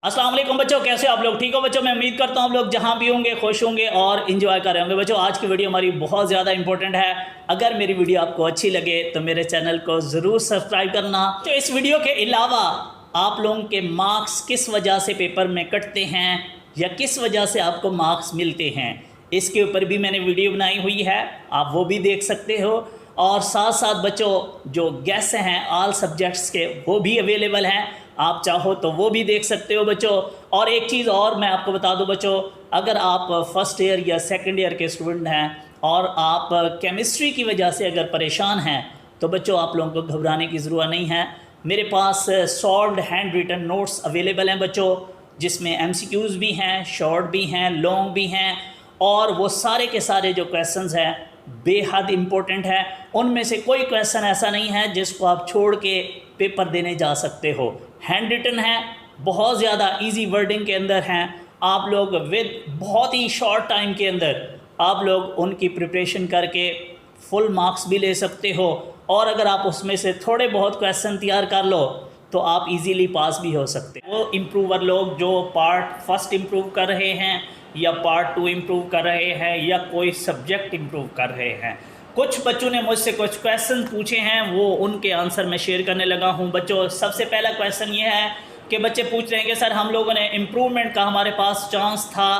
अस्सलाम वालेकुम बच्चों, कैसे हो आप लोग? ठीक हो बच्चों? मैं उम्मीद करता हूँ आप लोग जहाँ भी होंगे खुश होंगे और इन्जॉय कर रहे होंगे। बच्चों आज की वीडियो हमारी बहुत ज़्यादा इंपॉर्टेंट है। अगर मेरी वीडियो आपको अच्छी लगे तो मेरे चैनल को ज़रूर सब्सक्राइब करना। तो इस वीडियो के अलावा आप लोगों के मार्क्स किस वजह से पेपर में कटते हैं या किस वजह से आपको मार्क्स मिलते हैं, इसके ऊपर भी मैंने वीडियो बनाई हुई है, आप वो भी देख सकते हो। और साथ साथ बच्चों जो गेस हैं ऑल सब्जेक्ट्स के वो भी अवेलेबल हैं, आप चाहो तो वो भी देख सकते हो बच्चों। और एक चीज़ और मैं आपको बता दूं बच्चों, अगर आप फर्स्ट ईयर या सेकंड ईयर के स्टूडेंट हैं और आप केमिस्ट्री की वजह से अगर परेशान हैं तो बच्चों आप लोगों को घबराने की ज़रूरत नहीं है। मेरे पास solved handwritten notes available हैं बच्चों, जिसमें MCQs भी हैं, शॉर्ट भी हैं, लॉन्ग भी हैं, और वो सारे के सारे जो क्वेश्चंस हैं बेहद इम्पोर्टेंट है। उनमें से कोई क्वेश्चन ऐसा नहीं है जिसको आप छोड़ के पेपर देने जा सकते हो। हैंड रिटन है, बहुत ज़्यादा इजी वर्डिंग के अंदर हैं, आप लोग विद बहुत ही शॉर्ट टाइम के अंदर आप लोग उनकी प्रिपरेशन करके फुल मार्क्स भी ले सकते हो। और अगर आप उसमें से थोड़े बहुत क्वेश्चन तैयार कर लो तो आप इजीली पास भी हो सकते हो। वो इम्प्रूवर लोग जो पार्ट फर्स्ट इम्प्रूव कर रहे हैं या पार्ट 2 इम्प्रूव कर रहे हैं या कोई सब्जेक्ट इम्प्रूव कर रहे हैं, कुछ बच्चों ने मुझसे कुछ क्वेश्चन पूछे हैं, वो उनके आंसर मैं शेयर करने लगा हूं बच्चों। सबसे पहला क्वेश्चन ये है कि बच्चे पूछ रहे हैं कि सर हम लोगों ने इम्प्रूवमेंट का हमारे पास चांस था,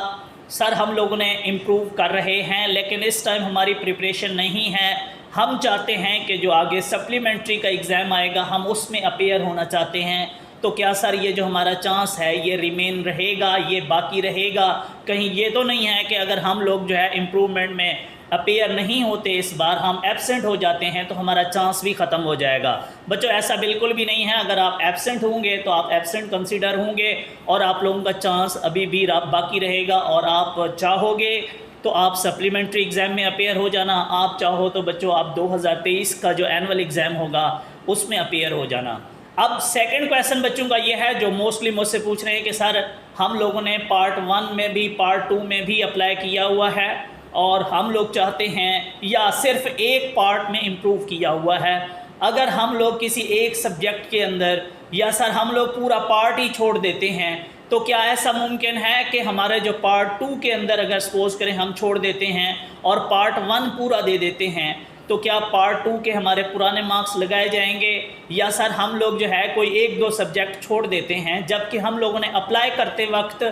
सर हम लोगों ने इम्प्रूव कर रहे हैं लेकिन इस टाइम हमारी प्रिपरेशन नहीं है, हम चाहते हैं कि जो आगे सप्लीमेंट्री का एग्ज़ाम आएगा हम उसमें अपेयर होना चाहते हैं, तो क्या सर ये जो हमारा चांस है ये रिमेन रहेगा, ये बाकी रहेगा? कहीं ये तो नहीं है कि अगर हम लोग जो है इम्प्रूवमेंट में अपेयर नहीं होते, इस बार हम एब्सेंट हो जाते हैं तो हमारा चांस भी ख़त्म हो जाएगा? बच्चों ऐसा बिल्कुल भी नहीं है। अगर आप एब्सेंट होंगे तो आप एब्सेंट कंसीडर होंगे और आप लोगों का चांस अभी भी बाकी रहेगा। और आप चाहोगे तो आप सप्लीमेंट्री एग्ज़ाम में अपेयर हो जाना, आप चाहो तो बच्चों आप 2023 का जो एनुअल एग्ज़ाम होगा उसमें अपेयर हो जाना। अब सेकंड क्वेश्चन बच्चों का ये है जो मोस्टली मुझसे पूछ रहे हैं कि सर हम लोगों ने पार्ट 1 में भी पार्ट 2 में भी अप्लाई किया हुआ है और हम लोग चाहते हैं या सिर्फ एक पार्ट में इम्प्रूव किया हुआ है, अगर हम लोग किसी एक सब्जेक्ट के अंदर या सर हम लोग पूरा पार्ट ही छोड़ देते हैं तो क्या ऐसा मुमकिन है कि हमारे जो पार्ट 2 के अंदर अगर सपोज करें हम छोड़ देते हैं और पार्ट 1 पूरा दे देते हैं तो क्या पार्ट 2 के हमारे पुराने मार्क्स लगाए जाएंगे? या सर हम लोग जो है कोई एक दो सब्जेक्ट छोड़ देते हैं जबकि हम लोगों ने अप्लाई करते वक्त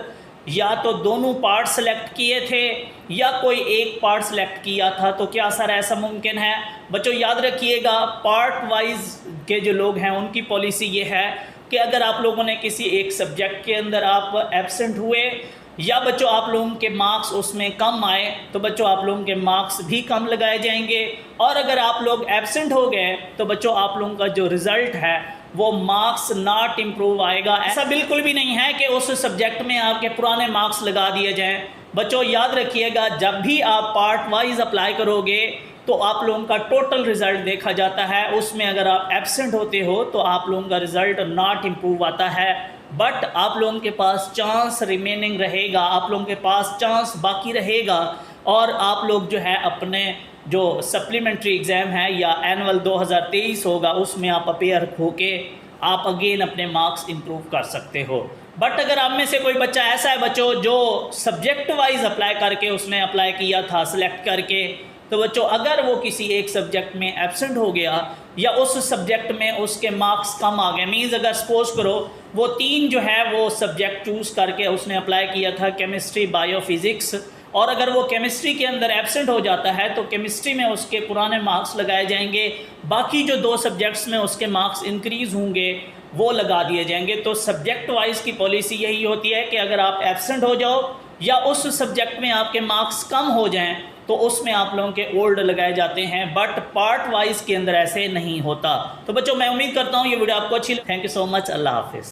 या तो दोनों पार्ट सेलेक्ट किए थे या कोई एक पार्ट सेलेक्ट किया था, तो क्या सर ऐसा मुमकिन है? बच्चों याद रखिएगा पार्ट वाइज के जो लोग हैं उनकी पॉलिसी ये है कि अगर आप लोगों ने किसी एक सब्जेक्ट के अंदर आप एब्सेंट हुए या बच्चों आप लोगों के मार्क्स उसमें कम आए तो बच्चों आप लोगों के मार्क्स भी कम लगाए जाएंगे। और अगर आप लोग एब्सेंट हो गए तो बच्चों आप लोगों का जो रिज़ल्ट है वो मार्क्स नॉट इम्प्रूव आएगा। ऐसा बिल्कुल भी नहीं है कि उस सब्जेक्ट में आपके पुराने मार्क्स लगा दिए जाएं। बच्चों याद रखिएगा जब भी आप पार्ट वाइज अप्लाई करोगे तो आप लोगों का टोटल रिज़ल्ट देखा जाता है, उसमें अगर आप एब्सेंट होते हो तो आप लोगों का रिज़ल्ट नॉट इम्प्रूव आता है, बट आप लोगों के पास चांस रिमेनिंग रहेगा, आप लोगों के पास चांस बाकी रहेगा और आप लोग जो है अपने जो सप्लीमेंट्री एग्ज़ाम है या एनुअल 2023 होगा उसमें आप अपेयर होके आप अगेन अपने मार्क्स इम्प्रूव कर सकते हो। बट अगर आप में से कोई बच्चा ऐसा है बच्चों जो सब्जेक्ट वाइज अप्लाई करके उसने अप्लाई किया था सेलेक्ट करके, तो बच्चों अगर वो किसी एक सब्जेक्ट में एब्सेंट हो गया या उस सब्जेक्ट में उसके मार्क्स कम आ गए, मीन्स अगर सपोज करो वो 3 जो है वो सब्जेक्ट चूज़ करके उसने अप्लाई किया था केमिस्ट्री, बायो, फिज़िक्स, और अगर वो केमिस्ट्री के अंदर एब्सेंट हो जाता है तो केमिस्ट्री में उसके पुराने मार्क्स लगाए जाएंगे, बाकी जो 2 सब्जेक्ट्स में उसके मार्क्स इंक्रीज़ होंगे वो लगा दिए जाएंगे। तो सब्जेक्ट वाइज की पॉलिसी यही होती है कि अगर आप एब्सेंट हो जाओ या उस सब्जेक्ट में आपके मार्क्स कम हो जाएं तो उसमें आप लोगों के ओल्ड लगाए जाते हैं, बट पार्ट वाइज के अंदर ऐसे नहीं होता। तो बच्चों मैं उम्मीद करता हूँ ये वीडियो आपको अच्छी लगी। Thank you so much. अल्लाह हाफिज़।